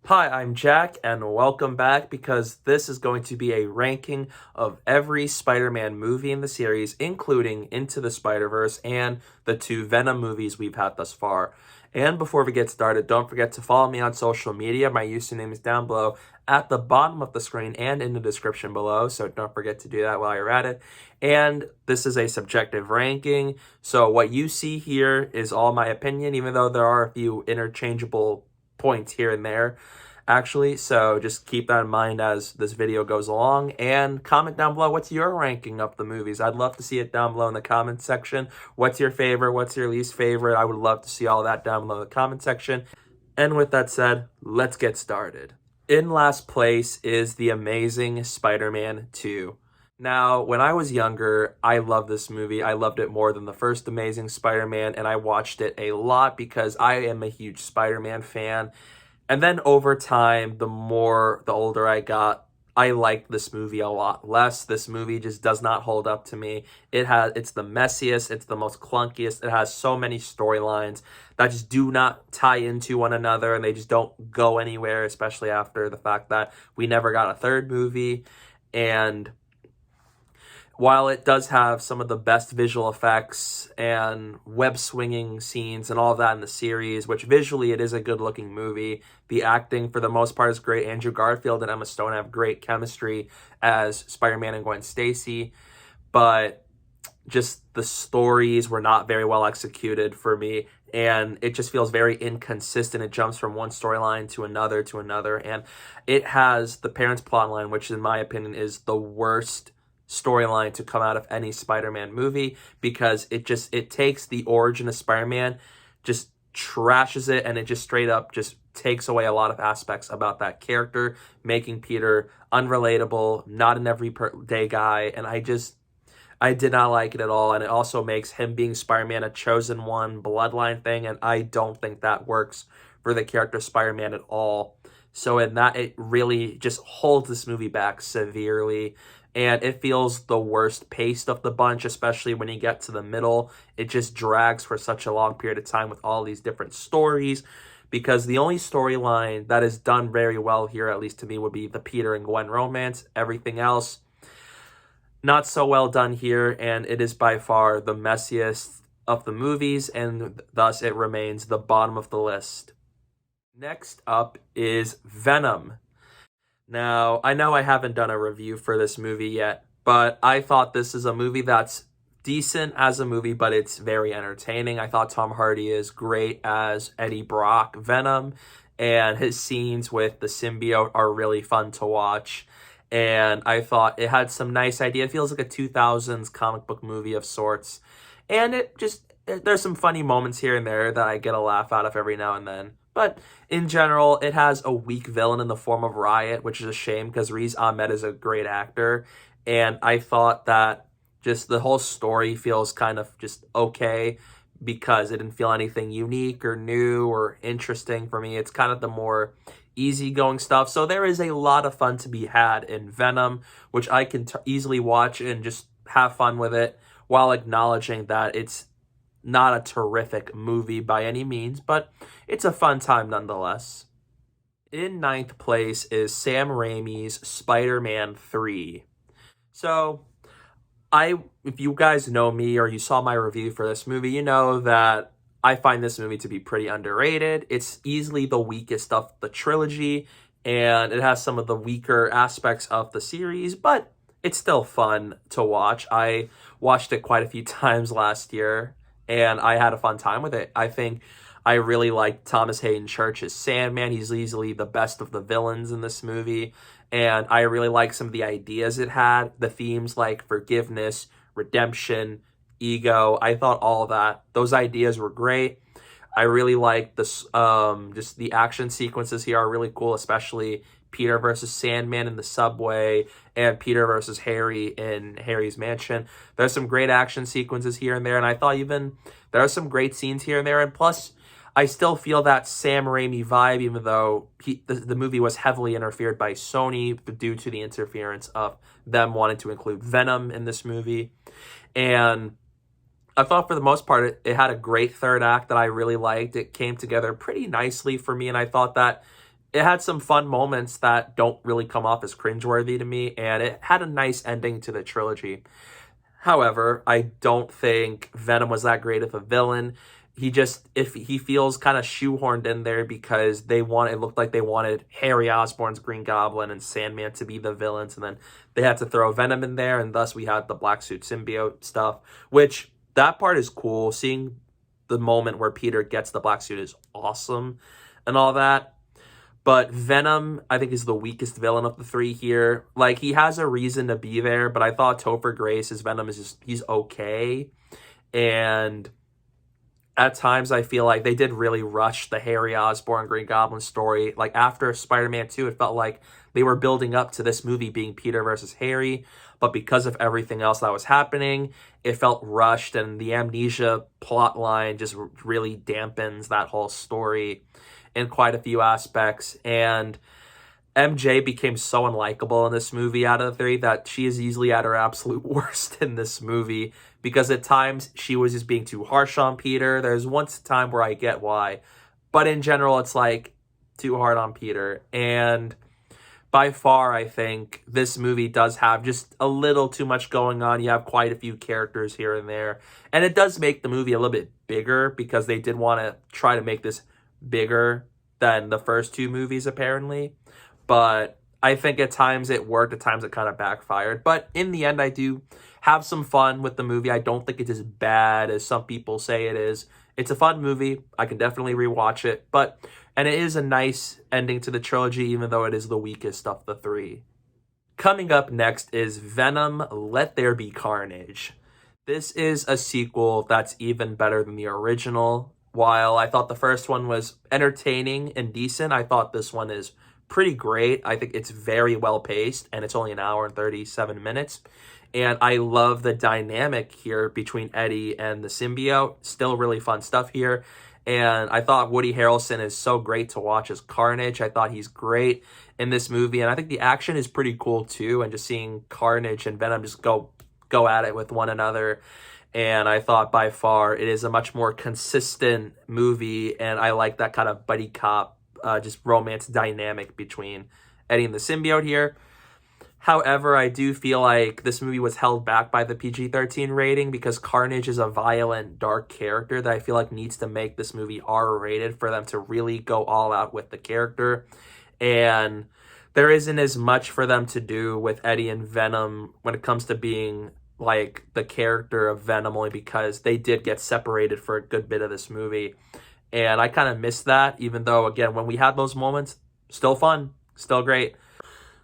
Hi, I'm Jack, and welcome back because this is going to be a ranking of every Spider-Man movie in the series, including Into the Spider-Verse and the two Venom movies we've had thus far. And before we get started, don't forget to follow me on social media. My username is down below at the bottom of the screen and in the description below, so don't forget to do that while you're at it. And this is a subjective ranking, so what you see here is all my opinion, even though there are a few interchangeable points here and there actually. So just keep that in mind as this video goes along, and comment down below what's your ranking of the movies. I'd love to see it down below in the comment section. What's your favorite? What's your least favorite? I would love to see all that down below in the comment section. And with that said, let's get started. In last place is The Amazing Spider-Man 2. Now, when I was younger, I loved this movie. I loved it more than the first Amazing Spider-Man, and I watched it a lot because I am a huge Spider-Man fan. And then over time, the older I got, I liked this movie a lot less. This movie just does not hold up to me. It's the messiest, it's the most clunkiest. It has so many storylines that just do not tie into one another, and they just don't go anywhere, especially after the fact that we never got a third movie. And while it does have some of the best visual effects and web swinging scenes and all of that in the series, which visually it is a good looking movie, the acting for the most part is great. Andrew Garfield and Emma Stone have great chemistry as Spider-Man and Gwen Stacy, but just the stories were not very well executed for me, and it just feels very inconsistent. It jumps from one storyline to another, and it has the parents plotline, which in my opinion is the worst storyline to come out of any Spider-Man movie, because it takes the origin of Spider-Man, just trashes it, and it just straight up just takes away a lot of aspects about that character, making Peter unrelatable, not an everyday guy, and I did not like it at all. And it also makes him being Spider-Man a chosen one bloodline thing, and I don't think that works for the character Spider-Man at all. So in that, it really just holds this movie back severely, and it feels the worst paced of the bunch, especially when you get to the middle. It just drags for such a long period of time with all these different stories, because the only storyline that is done very well here, at least to me, would be the Peter and Gwen romance. Everything else, not so well done here, and it is by far the messiest of the movies, and thus it remains the bottom of the list. Next up is Venom. Now, I know I haven't done a review for this movie yet, but I thought this is a movie that's decent as a movie, but it's very entertaining. I thought Tom Hardy is great as Eddie Brock, Venom, and his scenes with the symbiote are really fun to watch. And I thought it had some nice idea. It feels like a 2000s comic book movie of sorts. And there's some funny moments here and there that I get a laugh out of every now and then. But in general, it has a weak villain in the form of Riot, which is a shame because Riz Ahmed is a great actor. And I thought that just the whole story feels kind of just okay, because it didn't feel anything unique or new or interesting for me. It's kind of the more easygoing stuff. So there is a lot of fun to be had in Venom, which I can easily watch and just have fun with it, while acknowledging that it's not a terrific movie by any means, but it's a fun time nonetheless. In ninth place is Sam Raimi's Spider-Man 3. So, if you guys know me or you saw my review for this movie, you know that I find this movie to be pretty underrated. It's easily the weakest of the trilogy, and it has some of the weaker aspects of the series, but it's still fun to watch. I watched it quite a few times last year, and I had a fun time with it. I think I really like Thomas Hayden Church as Sandman. He's easily the best of the villains in this movie, and I really like some of the ideas it had, the themes like forgiveness, redemption, ego. I thought all of that, those ideas were great. I really like this, just the action sequences here are really cool, especially Peter versus Sandman in the subway and Peter versus Harry in Harry's mansion. There's some great action sequences here and there, and I thought even there are some great scenes here and there. And plus, I still feel that Sam Raimi vibe, even though the movie was heavily interfered by Sony due to the interference of them wanting to include Venom in this movie. And I thought for the most part, it had a great third act that I really liked. It came together pretty nicely for me, and I thought that it had some fun moments that don't really come off as cringeworthy to me, and it had a nice ending to the trilogy. However, I don't think Venom was that great of a villain. If he feels kind of shoehorned in there because it looked like they wanted Harry Osborn's Green Goblin and Sandman to be the villains, and then they had to throw Venom in there, and thus we had the Black Suit symbiote stuff, which that part is cool. Seeing the moment where Peter gets the Black Suit is awesome and all that. But Venom, I think, is the weakest villain of the three here. Like, he has a reason to be there, but I thought Topher Grace's Venom he's okay. And at times I feel like they did really rush the Harry Osborn Green Goblin story. Like, after Spider-Man 2, it felt like they were building up to this movie being Peter versus Harry. But because of everything else that was happening, it felt rushed, and the amnesia plot line just really dampens that whole story in quite a few aspects. And MJ became so unlikable in this movie out of the three that she is easily at her absolute worst in this movie, because at times she was just being too harsh on Peter. There's once a time where I get why, but in general it's like too hard on Peter. And by far, I think this movie does have just a little too much going on. You have quite a few characters here and there, and it does make the movie a little bit bigger because they did want to try to make this bigger than the first two movies, apparently. But I think at times it worked, at times it kind of backfired. But in the end, I do have some fun with the movie. I don't think it's as bad as some people say it is. It's a fun movie. I can definitely rewatch it. And it is a nice ending to the trilogy, even though it is the weakest of the three. Coming up next is Venom, Let There Be Carnage. This is a sequel that's even better than the original. While I thought the first one was entertaining and decent, I thought this one is pretty great. I think it's very well paced, and it's only an hour and 37 minutes. And I love the dynamic here between Eddie and the symbiote. Still really fun stuff here. And I thought Woody Harrelson is so great to watch as Carnage. I thought he's great in this movie. And I think the action is pretty cool too. And just seeing Carnage and Venom just go at it with one another. And I thought by far it is a much more consistent movie. And I like that kind of buddy cop, just romance dynamic between Eddie and the symbiote here. However, I do feel like this movie was held back by the PG-13 rating because Carnage is a violent, dark character that I feel like needs to make this movie R-rated for them to really go all out with the character. And there isn't as much for them to do with Eddie and Venom when it comes to being like the character of Venom, only because they did get separated for a good bit of this movie. And I kind of miss that, even though, again, when we had those moments, still fun, still great.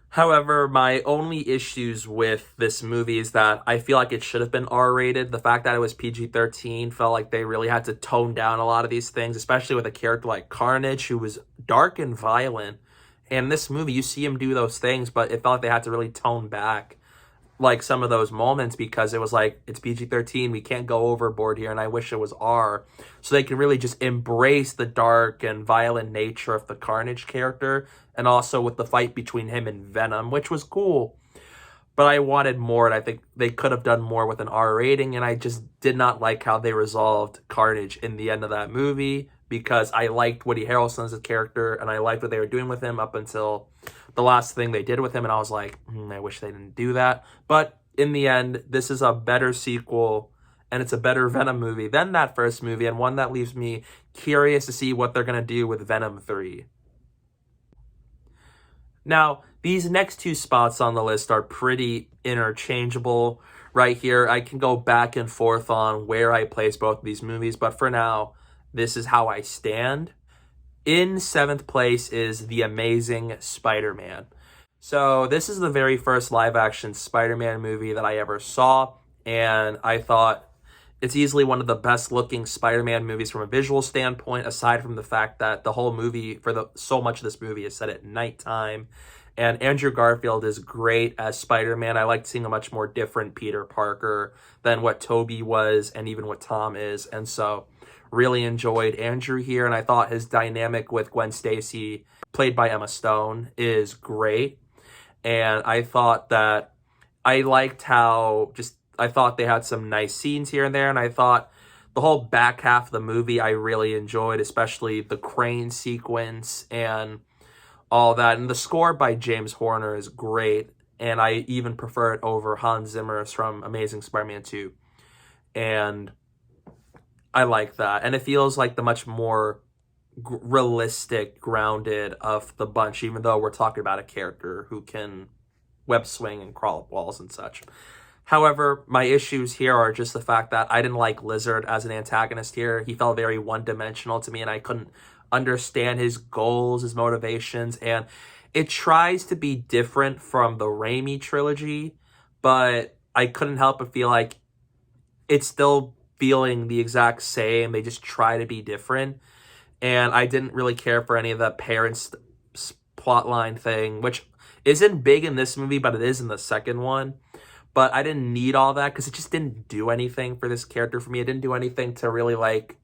However, my only issues with this movie is that I feel like it should have been R-rated. The fact that it was PG-13 felt like they really had to tone down a lot of these things, especially with a character like Carnage, who was dark and violent. And in this movie, you see him do those things, but it felt like they had to really tone back like some of those moments because it was like, it's PG-13, we can't go overboard here, and I wish it was R. So they can really just embrace the dark and violent nature of the Carnage character, and also with the fight between him and Venom, which was cool. But I wanted more, and I think they could have done more with an R rating, and I just did not like how they resolved Carnage in the end of that movie, because I liked Woody Harrelson as a character, and I liked what they were doing with him up until the last thing they did with him, and I was like, I wish they didn't do that. But in the end, this is a better sequel, and it's a better Venom movie than that first movie, and one that leaves me curious to see what they're going to do with Venom 3. Now, these next two spots on the list are pretty interchangeable right here. I can go back and forth on where I place both of these movies, but for now, this is how I stand. In 7th place is The Amazing Spider-Man. So this is the very first live-action Spider-Man movie that I ever saw, and I thought it's easily one of the best-looking Spider-Man movies from a visual standpoint, aside from the fact that the whole movie, so much of this movie is set at nighttime, and Andrew Garfield is great as Spider-Man. I liked seeing a much more different Peter Parker than what Tobey was and even what Tom is, and so really enjoyed Andrew here, and I thought his dynamic with Gwen Stacy, played by Emma Stone, is great. And I thought that I thought they had some nice scenes here and there, and I thought the whole back half of the movie I really enjoyed, especially the crane sequence and all that. And the score by James Horner is great, and I even prefer it over Hans Zimmer's from Amazing Spider-Man 2. And I like that. And it feels like the much more realistic, grounded of the bunch, even though we're talking about a character who can web swing and crawl up walls and such. However, my issues here are just the fact that I didn't like Lizard as an antagonist here. He felt very one-dimensional to me, and I couldn't understand his goals, his motivations, and it tries to be different from the Raimi trilogy, but I couldn't help but feel like it's still feeling the exact same. They just try to be different, and I didn't really care for any of the parents' plotline thing, which isn't big in this movie, but it is in the second one. But I didn't need all that because it just didn't do anything for this character for me. It didn't do anything to really like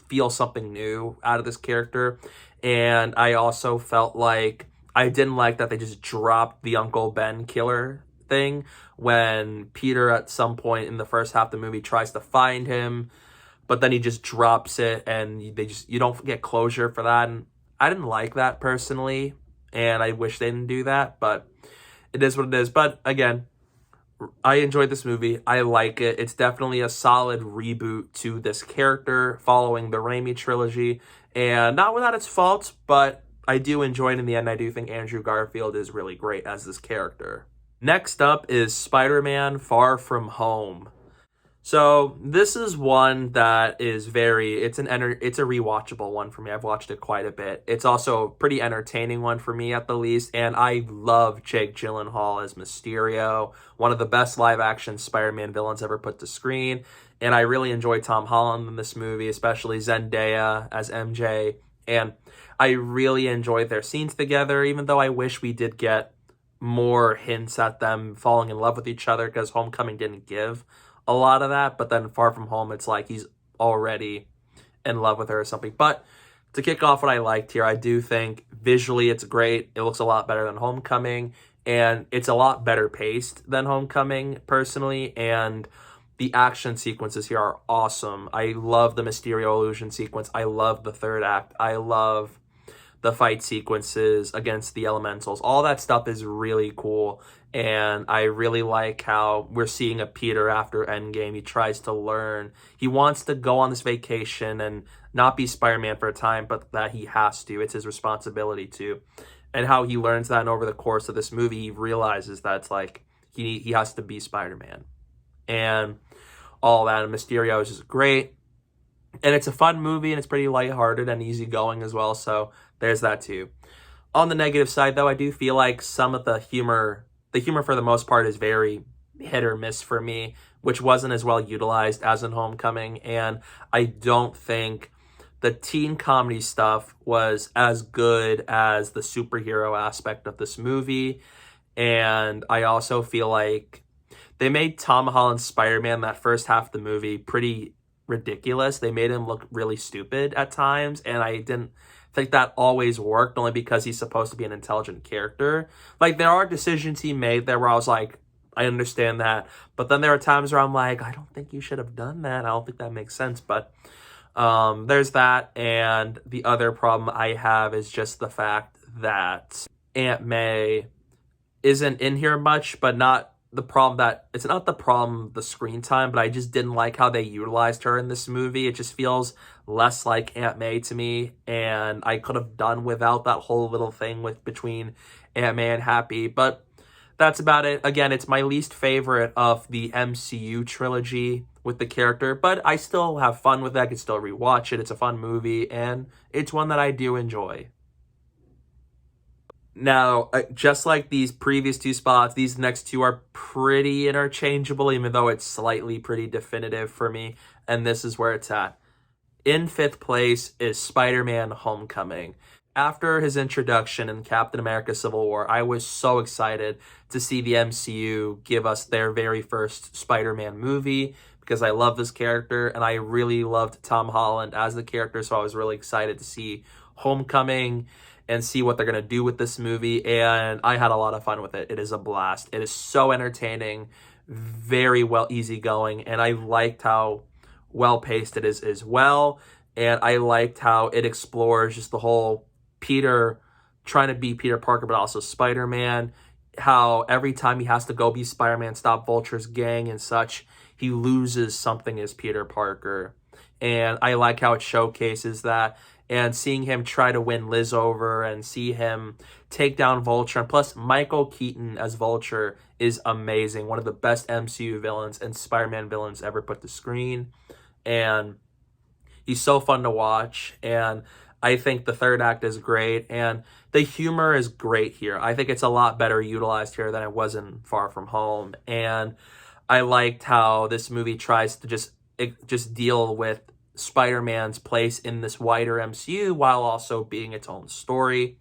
feel something new out of this character. And I also felt like I didn't like that they just dropped the Uncle Ben killer thing when Peter at some point in the first half of the movie tries to find him, but then he just drops it and you don't get closure for that. And I didn't like that personally, and I wish they didn't do that, but it is what it is. But again, I enjoyed this movie. I like it. It's definitely a solid reboot to this character following the Raimi trilogy, and not without its faults, but I do enjoy it in the end. I do think Andrew Garfield is really great as this character. Next up is Spider-Man Far From Home. So this is one that is it's a rewatchable one for me. I've watched it quite a bit. It's also a pretty entertaining one for me at the least, and I love Jake Gyllenhaal as Mysterio, one of the best live action Spider-Man villains ever put to screen. And I really enjoy Tom Holland in this movie, especially Zendaya as MJ, and I really enjoyed their scenes together, even though I wish we did get more hints at them falling in love with each other, because Homecoming didn't give a lot of that, but then Far From Home, it's like he's already in love with her or something. But to kick off what I liked here, I do think visually it's great. It looks a lot better than Homecoming, and it's a lot better paced than Homecoming, personally, and the action sequences here are awesome. I love the Mysterio illusion sequence. I love the third act. I love the fight sequences against the elementals. All that stuff is really cool, and I really like how we're seeing a Peter after Endgame. He tries to learn. He wants to go on this vacation and not be Spider-Man for a time, but that he has to. It's his responsibility to. And how he learns that, and over the course of this movie, he realizes that it's like he has to be Spider-Man. And all that, and Mysterio is just great. And it's a fun movie, and it's pretty lighthearted and easygoing as well, so there's that too. On the negative side, though, I do feel like some of the humor for the most part is very hit or miss for me, which wasn't as well utilized as in Homecoming, and I don't think the teen comedy stuff was as good as the superhero aspect of this movie. And I also feel like they made Tom Holland's Spider-Man, that first half of the movie, pretty ridiculous. They made him look really stupid at times, and I didn't think that always worked, only because he's supposed to be an intelligent character. Like, there are decisions he made there where I was like, I understand that, but then there are times where I'm like, I don't think you should have done that. I don't think that makes sense. But there's that, and the other problem I have is just the fact that Aunt May isn't in here much, but not the problem that it's not the problem the screen time, but I just didn't like how they utilized her in this movie. It just feels less like Aunt May to me, and I could have done without that whole little thing between Aunt May and Happy. But that's about it. Again, it's my least favorite of the MCU trilogy with the character, but I still have fun with it. I can still rewatch it. It's a fun movie, and it's one that I do enjoy. Now, just like these previous two spots, these next two are pretty interchangeable, even though it's slightly pretty definitive for me, and this is where it's at. In fifth place is Spider-Man Homecoming. After his introduction in Captain America Civil War, I was so excited to see the MCU give us their very first Spider-Man movie, because I love this character, and I really loved Tom Holland as the character, so I was really excited to see Homecoming and see what they're going to do with this movie, and I had a lot of fun with it. It is a blast. It is so entertaining, very well easygoing, and I liked how well-paced it is as well, and I liked how it explores just the whole Peter trying to be Peter Parker, but also Spider-Man. How every time he has to go be Spider-Man, stop Vulture's gang and such, he loses something as Peter Parker. And I like how it showcases that. And seeing him try to win Liz over and see him take down Vulture. And plus, Michael Keaton as Vulture is amazing. One of the best MCU villains and Spider-Man villains ever put to screen. And he's so fun to watch. And I think the third act is great. And the humor is great here. I think it's a lot better utilized here than it was in Far From Home. And I liked how this movie tries to just deal with Spider-Man's place in this wider MCU while also being its own story.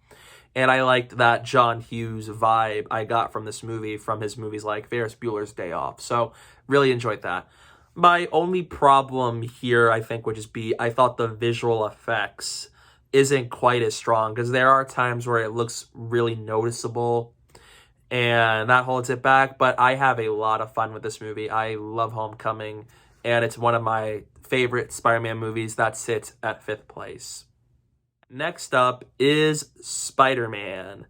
And I liked that John Hughes vibe I got from this movie from his movies like Ferris Bueller's Day Off. So really enjoyed that. My only problem here, I think, would just be I thought the visual effects isn't quite as strong because there are times where it looks really noticeable and that holds it back. But I have a lot of fun with this movie. I love Homecoming, and it's one of my favorite Spider-Man movies that sits at 5th place. Next up is Spider-Man.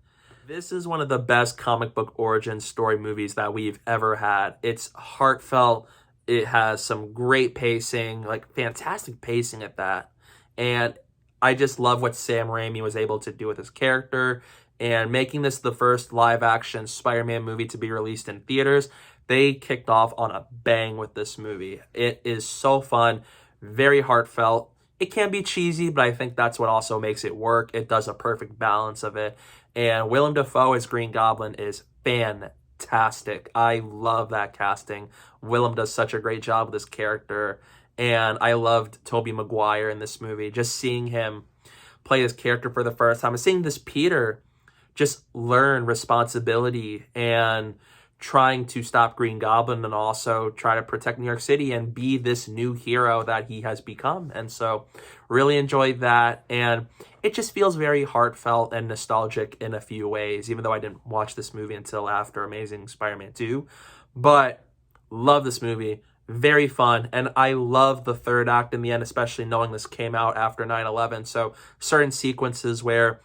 This is one of the best comic book origin story movies that we've ever had. It's heartfelt. It has some great pacing, like fantastic pacing at that. And I just love what Sam Raimi was able to do with his character and making this the first live-action Spider-Man movie to be released in theaters. They kicked off on a bang with this movie. It is so fun, very heartfelt. It can be cheesy, but I think that's what also makes it work. It does a perfect balance of it. And Willem Dafoe as Green Goblin is fantastic. I love that casting. Willem does such a great job with this character. And I loved Tobey Maguire in this movie. Just seeing him play this character for the first time and seeing this Peter just learn responsibility and trying to stop Green Goblin and also try to protect New York City and be this new hero that he has become. And so really enjoyed that. And it just feels very heartfelt and nostalgic in a few ways, even though I didn't watch this movie until after Amazing Spider-Man 2. But love this movie. Very fun. And I love the third act in the end, especially knowing this came out after 9/11. So certain sequences where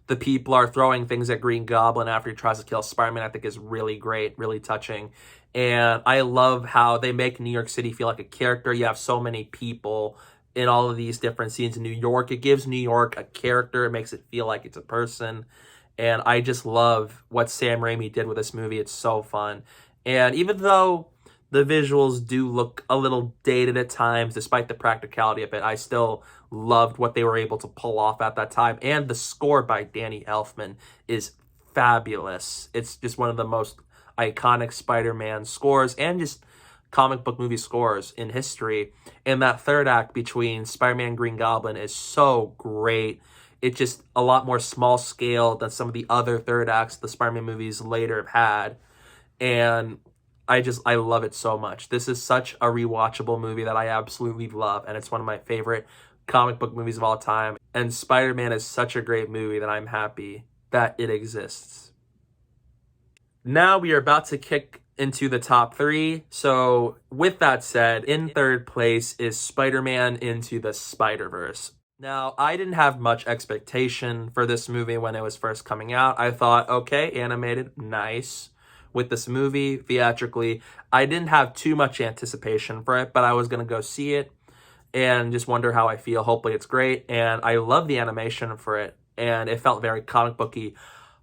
the people are throwing things at Green Goblin after he tries to kill Spider-Man, I think is really great, really touching. And I love how they make New York City feel like a character. You have so many people in all of these different scenes in New York. It gives New York a character. It makes it feel like it's a person. And I just love what Sam Raimi did with this movie. It's so fun. And even though the visuals do look a little dated at times, despite the practicality of it, I still loved what they were able to pull off at that time. And the score by Danny Elfman is fabulous. It's just one of the most iconic Spider-Man scores and just comic book movie scores in history. And that third act between Spider-Man and Green Goblin is so great. It's just a lot more small scale than some of the other third acts the Spider-Man movies later have had. And I love it so much. This is such a rewatchable movie that I absolutely love, and it's one of my favorite comic book movies of all time. And Spider-Man is such a great movie that I'm happy that it exists. Now we are about to kick into the top 3. So with that said, in third place is Spider-Man Into the Spider-Verse. Now, I didn't have much expectation for this movie when it was first coming out. I thought, okay, animated, nice. With this movie, theatrically, I didn't have too much anticipation for it, but I was going to go see it and just wonder how I feel. Hopefully it's great. And I love the animation for it, and it felt very comic booky.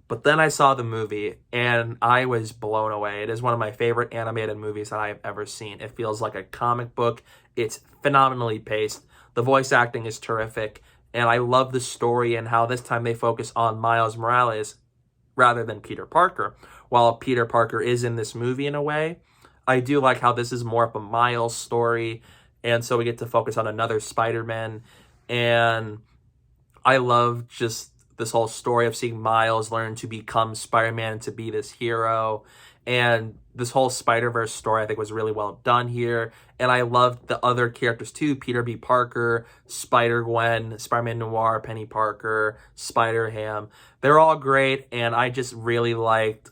But then I saw the movie, and I was blown away. It is one of my favorite animated movies that I've ever seen. It feels like a comic book. It's phenomenally paced. The voice acting is terrific, and I love the story and how this time they focus on Miles Morales rather than Peter Parker. While Peter Parker is in this movie in a way, I do like how this is more of a Miles story, and so we get to focus on another Spider-Man. And I love just this whole story of seeing Miles learn to become Spider-Man, to be this hero. And this whole Spider-Verse story, I think, was really well done here. And I loved the other characters too. Peter B. Parker, Spider-Gwen, Spider-Man Noir, Penny Parker, Spider-Ham. They're all great, and I just really liked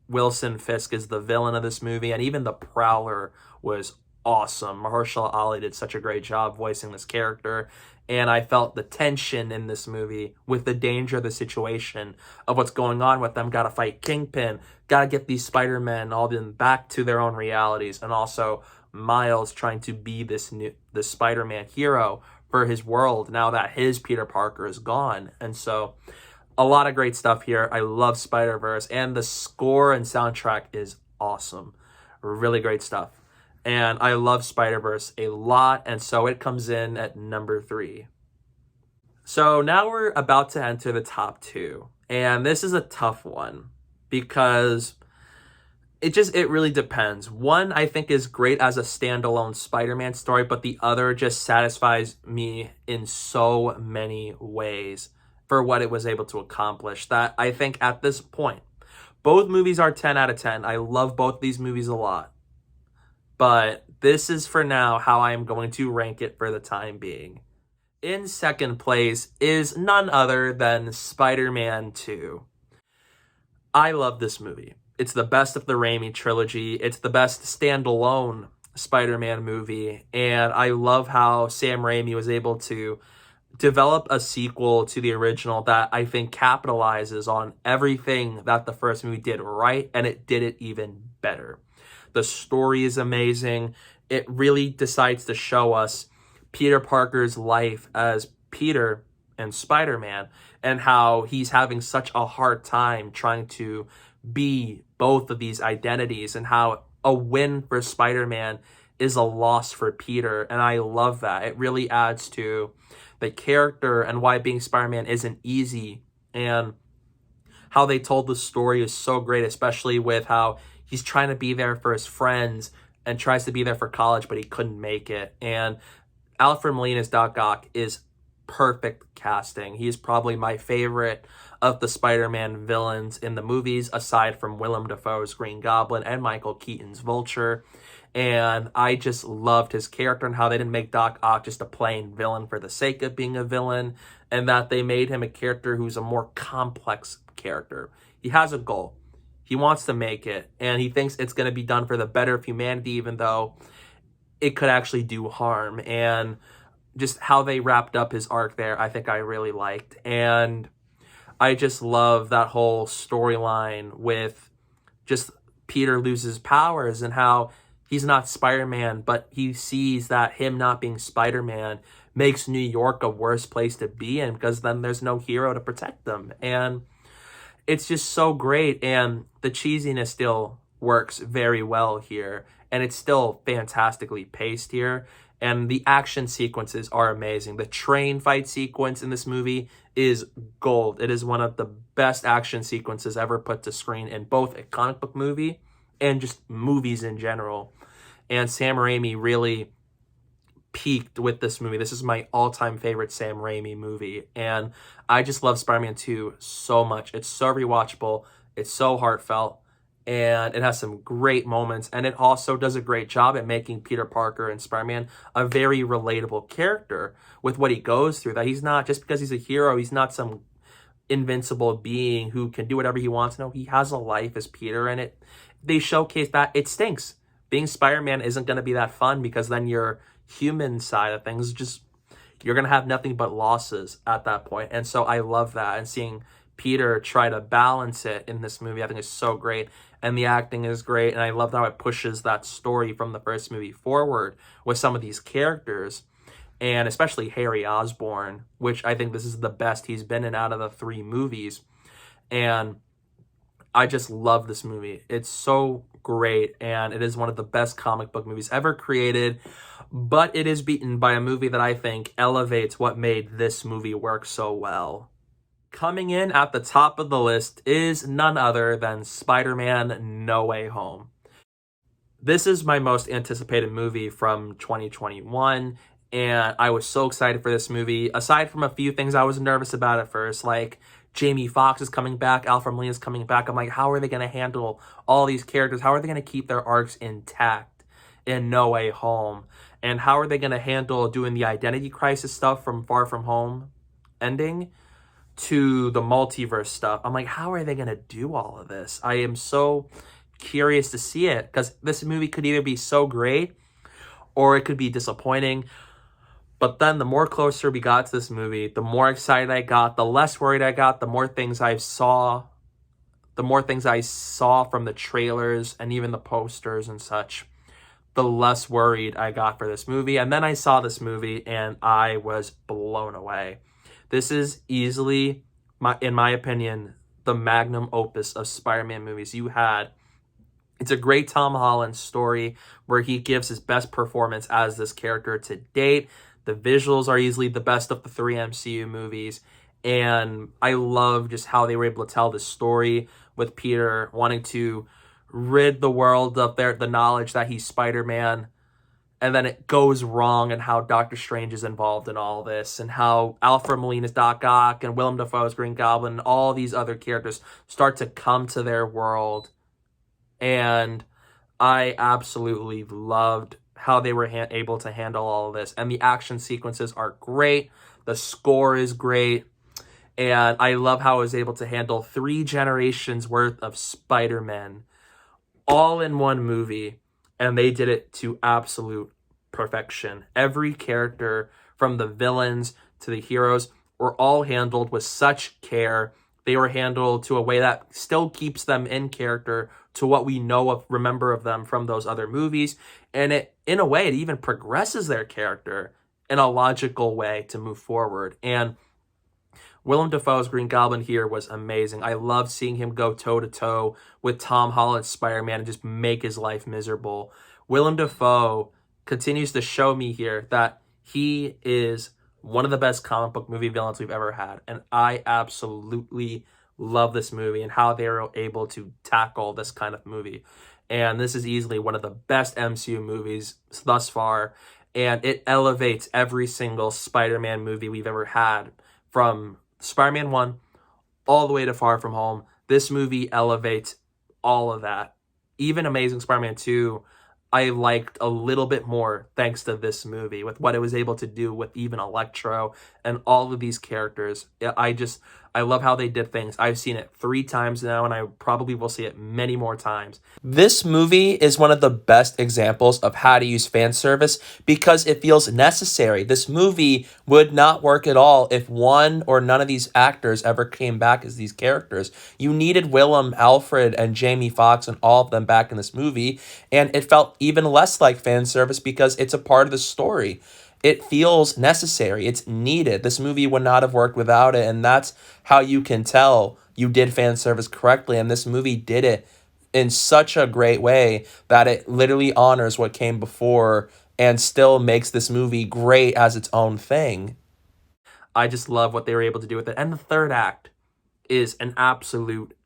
Wilson Fisk as the villain of this movie. And even the Prowler was awesome. Mahershala Ali did such a great job voicing this character, and I felt the tension in this movie with the danger of the situation of what's going on with them. Got to fight Kingpin, got to get these Spider-Men all back to their own realities, and also Miles trying to be this Spider-Man hero for his world now that his Peter Parker is gone. And so a lot of great stuff here. I love Spider-Verse, and the score and soundtrack is awesome. Really great stuff. And I love Spider-Verse a lot, and so it comes in at number 3. So now we're about to enter the top 2. And this is a tough one because it really depends. One, I think, is great as a standalone Spider-Man story, but the other just satisfies me in so many ways for what it was able to accomplish that I think at this point, both movies are 10 out of 10. I love both these movies a lot. But this is for now how I am going to rank it for the time being. In second place is none other than Spider-Man 2. I love this movie. It's the best of the Raimi trilogy. It's the best standalone Spider-Man movie. And I love how Sam Raimi was able to develop a sequel to the original that I think capitalizes on everything that the first movie did right, and it did it even better. The story is amazing. It really decides to show us Peter Parker's life as Peter and Spider-Man and how he's having such a hard time trying to be both of these identities and how a win for Spider-Man is a loss for Peter. And I love that. It really adds to the character and why being Spider-Man isn't easy, and how they told the story is so great, especially with how he's trying to be there for his friends and tries to be there for college, but he couldn't make it. And Alfred Molina's Doc Ock is perfect casting. He's probably my favorite of the Spider-Man villains in the movies, aside from Willem Dafoe's Green Goblin and Michael Keaton's Vulture. And I just loved his character and how they didn't make Doc Ock just a plain villain for the sake of being a villain, and that they made him a character who's a more complex character. He has a goal. He wants to make it, and he thinks it's going to be done for the better of humanity, even though it could actually do harm. And just how they wrapped up his arc there, I think I really liked. And I just love that whole storyline with just Peter loses powers and how he's not Spider-Man, but he sees that him not being Spider-Man makes New York a worse place to be in because then there's no hero to protect them. And it's just so great, and the cheesiness still works very well here, and it's still fantastically paced here, and the action sequences are amazing. The train fight sequence in this movie is gold. It is one of the best action sequences ever put to screen in both a comic book movie and just movies in general. And Sam Raimi really peaked with this movie. This is my all-time favorite Sam Raimi movie, and I just love Spider-Man 2 so much. It's so rewatchable, it's so heartfelt, and it has some great moments, and it also does a great job at making Peter Parker and Spider-Man a very relatable character with what he goes through, that he's not, just because he's a hero, he's not some invincible being who can do whatever he wants. No, he has a life as Peter, and they showcase that it stinks. Being Spider-Man isn't going to be that fun because then your human side of things, you're going to have nothing but losses at that point. And so I love that. And seeing Peter try to balance it in this movie, I think is so great. And the acting is great. And I love how it pushes that story from the first movie forward with some of these characters. And especially Harry Osborn, which I think this is the best he's been in out of the 3 movies. And I just love this movie. It's so great, and it is one of the best comic book movies ever created, but it is beaten by a movie that I think elevates what made this movie work so well. Coming in at the top of the list is none other than Spider-Man No Way Home. This is my most anticipated movie from 2021, and I was so excited for this movie. Aside from a few things I was nervous about at first, like Jamie Foxx is coming back, Alfred Molina is coming back. I'm like, how are they going to handle all these characters? How are they going to keep their arcs intact in No Way Home? And how are they going to handle doing the identity crisis stuff from Far From Home ending to the multiverse stuff? I'm like, how are they going to do all of this? I am so curious to see it, because this movie could either be so great or it could be disappointing. But then the more closer we got to this movie, the more excited I got, the less worried I got, the more things I saw from the trailers and even the posters and such, the less worried I got for this movie. And then I saw this movie and I was blown away. This is easily, in my opinion, the magnum opus of Spider-Man movies. It's a great Tom Holland story where he gives his best performance as this character to date. The visuals are easily the best of the 3 MCU movies. And I love just how they were able to tell this story with Peter wanting to rid the world of the knowledge that he's Spider-Man. And then it goes wrong, and how Doctor Strange is involved in all this, and how Alfred Molina's Doc Ock and Willem Dafoe's Green Goblin and all these other characters start to come to their world. And I absolutely loved how they were able to handle all of this. And the action sequences are great. The score is great. And I love how it was able to handle 3 generations worth of Spider-Man all in one movie. And they did it to absolute perfection. Every character, from the villains to the heroes, were all handled with such care. They were handled to a way that still keeps them in character to what we remember of them from those other movies. And in a way, it even progresses their character in a logical way to move forward. And Willem Dafoe's Green Goblin here was amazing. I loved seeing him go toe-to-toe with Tom Holland's Spider-Man and just make his life miserable. Willem Dafoe continues to show me here that he is one of the best comic book movie villains we've ever had. And I absolutely love this movie and how they were able to tackle this kind of movie. And this is easily one of the best MCU movies thus far. And it elevates every single Spider-Man movie we've ever had, from Spider-Man 1 all the way to Far From Home. This movie elevates all of that. Even Amazing Spider-Man 2, I liked a little bit more thanks to this movie, with what it was able to do with even Electro and all of these characters. I love how they did things. I've seen it 3 times now, and I probably will see it many more times. This movie is one of the best examples of how to use fan service because it feels necessary. This movie would not work at all if one or none of these actors ever came back as these characters. You needed Willem, Alfred, and Jamie Foxx and all of them back in this movie, and it felt even less like fan service because it's a part of the story. It feels necessary. It's needed. This movie would not have worked without it, and that's how you can tell you did fan service correctly, and this movie did it in such a great way that it literally honors what came before and still makes this movie great as its own thing. I just love what they were able to do with it. And the third act is an absolute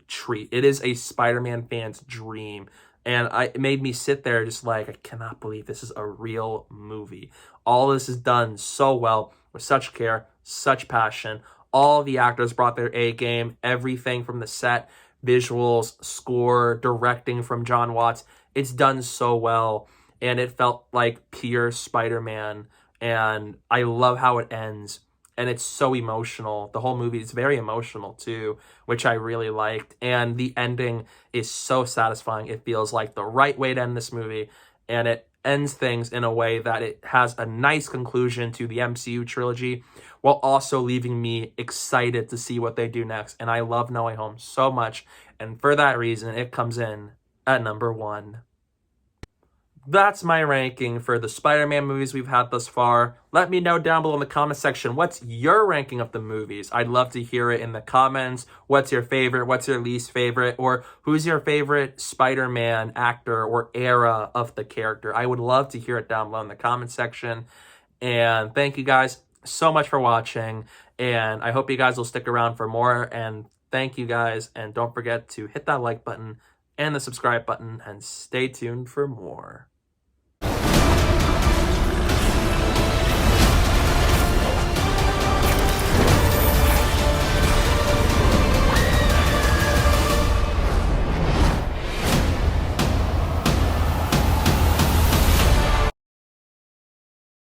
treat. It is a Spider-Man fan's dream. And it made me sit there just like, I cannot believe this is a real movie. All this is done so well, with such care, such passion. All the actors brought their A game. Everything from the set, visuals, score, directing from John Watts. It's done so well. And it felt like pure Spider-Man. And I love how it ends. And it's so emotional. The whole movie is very emotional too, which I really liked. And the ending is so satisfying. It feels like the right way to end this movie. And it ends things in a way that it has a nice conclusion to the MCU trilogy, while also leaving me excited to see what they do next. And I love No Way Home so much. And for that reason, it comes in at number 1. That's my ranking for the Spider-Man movies we've had thus far. Let me know down below in the comment section, what's your ranking of the movies? I'd love to hear it in the comments. What's your favorite? What's your least favorite? Or who's your favorite Spider-Man actor or era of the character? I would love to hear it down below in the comment section. And thank you guys so much for watching. And I hope you guys will stick around for more. And thank you guys. And don't forget to hit that like button and the subscribe button and stay tuned for more.